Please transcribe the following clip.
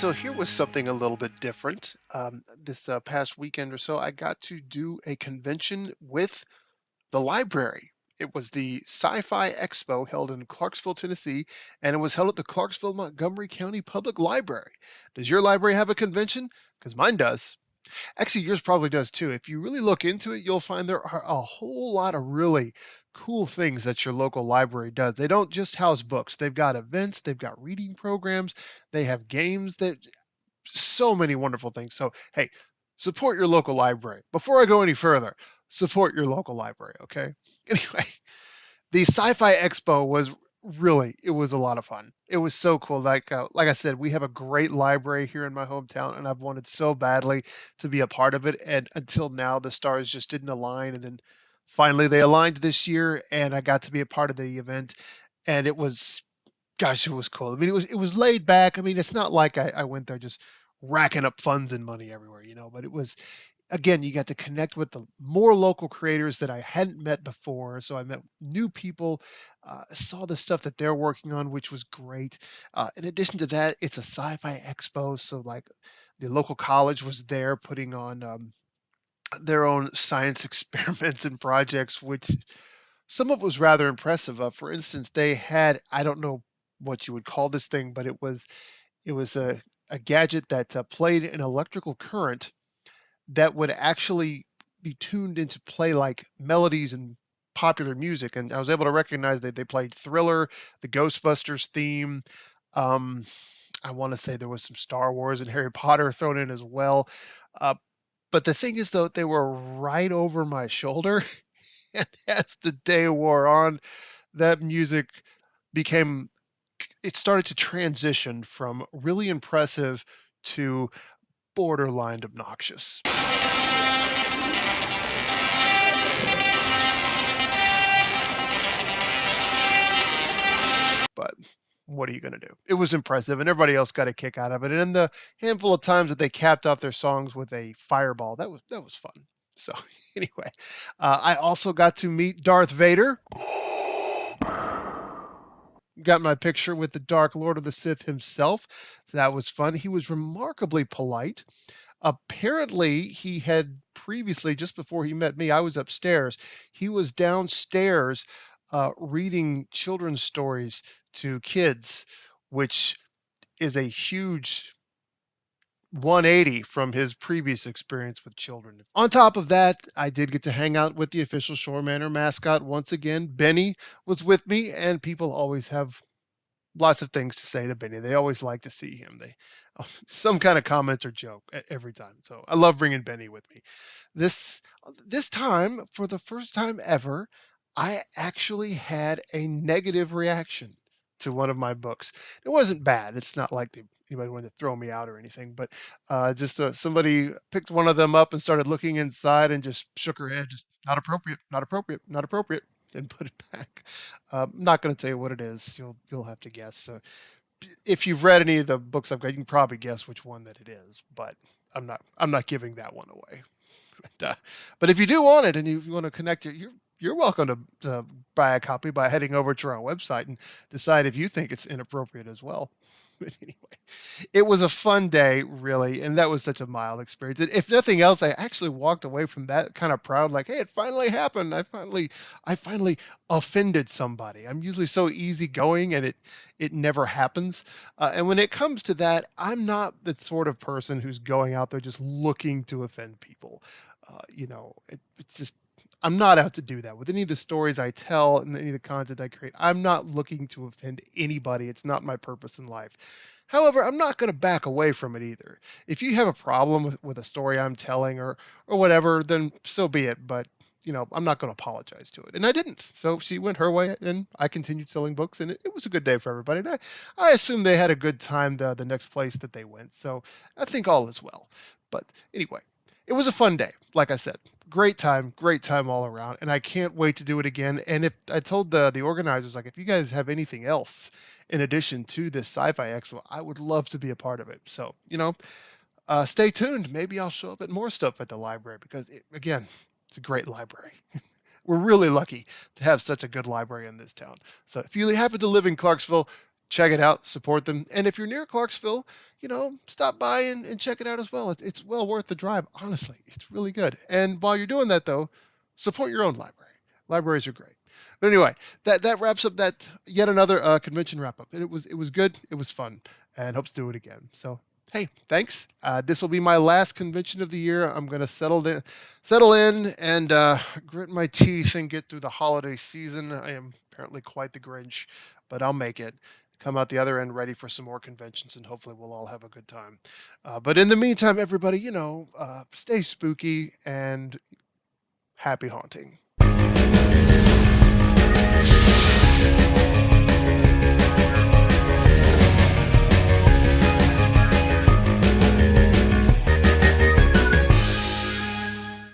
So here was something a little bit different. This past weekend or so, I got to do a convention with the library. It was the Sci-Fi Expo held in Clarksville, Tennessee, and it was held at the Clarksville Montgomery County Public Library. Does your library have a convention? Because mine does. Actually, yours probably does too. If you really look into it, you'll find there are a whole lot of really cool things that your local library does. They don't just house books. They've got events, they've got reading programs, they have games that so many wonderful things. So, hey, support your local library. Before I go any further, support your local library, okay? Anyway, the Sci-Fi Expo was it was a lot of fun. It was so cool. Like I said, we have a great library here in my hometown, and I've wanted so badly to be a part of it. And until now, the stars just didn't align. And then finally, they aligned this year, and I got to be a part of the event. And it was, gosh, it was cool. I mean, it was laid back. I mean, it's not like I went there just racking up funds and money everywhere, but it was, again, you got to connect with the more local creators that I hadn't met before. So I met new people, saw the stuff that they're working on, which was great. In addition to that, it's a sci-fi expo. So like the local college was there putting on their own science experiments and projects, which some of it was rather impressive. For instance, they had, I don't know what you would call this thing, but it was a gadget that played an electrical current that would actually be tuned into play like melodies and popular music. And I was able to recognize that they played Thriller, the Ghostbusters theme. Um, I want to say there was some Star Wars and Harry Potter thrown in as well. Uh, but the thing is, though, they were right over my shoulder. And as the day wore on, that music became, it started to transition from really impressive to borderline obnoxious. But what are you going to do? It was impressive, and everybody else got a kick out of it. And in the handful of times that they capped off their songs with a fireball, that was fun. So anyway, I also got to meet Darth Vader. Got my picture with the Dark Lord of the Sith himself. So that was fun. He was remarkably polite. Apparently, he had previously, just before he met me, I was upstairs. He was downstairs reading children's stories to kids, which is a huge 180 from his previous experience with children. On top of that, I did get to hang out with the official Shore Manor mascot once again. Benny was with me, and people always have lots of things to say to Benny. They always like to see him. They some kind of comment or joke every time. So I love bringing Benny with me. This this time, for the first time ever, I actually had a negative reaction to one of my books. It wasn't bad. It's not like anybody wanted to throw me out or anything, but just somebody picked one of them up and started looking inside and just shook her head, just not appropriate, not appropriate, not appropriate, and put it back. I'm not going to tell you what it is. You'll have to guess. So if you've read any of the books I've got, you can probably guess which one that it is. But I'm not giving that one away. But if you do want it and you want to connect it, you're welcome to buy a copy by heading over to our website and decide if you think it's inappropriate as well. But anyway, it was a fun day, really, and that was such a mild experience. And if nothing else, I actually walked away from that kind of proud, like, hey, it finally happened. I finally offended somebody. I'm usually so easygoing, and it never happens. And when it comes to that, I'm not the sort of person who's going out there just looking to offend people. It's just I'm not out to do that with any of the stories I tell and any of the content I create. I'm not looking to offend anybody. It's not my purpose in life. However, I'm not going to back away from it either. If you have a problem with a story I'm telling or whatever, then so be it. But I'm not going to apologize to it. And I didn't. So she went her way, and I continued selling books, and it was a good day for everybody. And I assume they had a good time the next place that they went. So I think all is well. But anyway, it was a fun day. Like I said, great time all around, and I can't wait to do it again. And if I told the organizers, like, if you guys have anything else in addition to this sci-fi expo, I would love to be a part of it. So stay tuned. Maybe I'll show up at more stuff at the library because again, it's a great library. We're really lucky to have such a good library in this town. So if you happen to live in Clarksville, check it out, support them. And if you're near Clarksville, stop by and check it out as well. It's well worth the drive. Honestly, it's really good. And while you're doing that, though, support your own library. Libraries are great. But anyway, that wraps up that yet another convention wrap up. And it was good. It was fun, and hope to do it again. So hey, thanks. This will be my last convention of the year. I'm gonna settle in, and grit my teeth and get through the holiday season. I am apparently quite the Grinch, but I'll make it. Come out the other end ready for some more conventions, and hopefully we'll all have a good time. But in the meantime, everybody, stay spooky and happy haunting.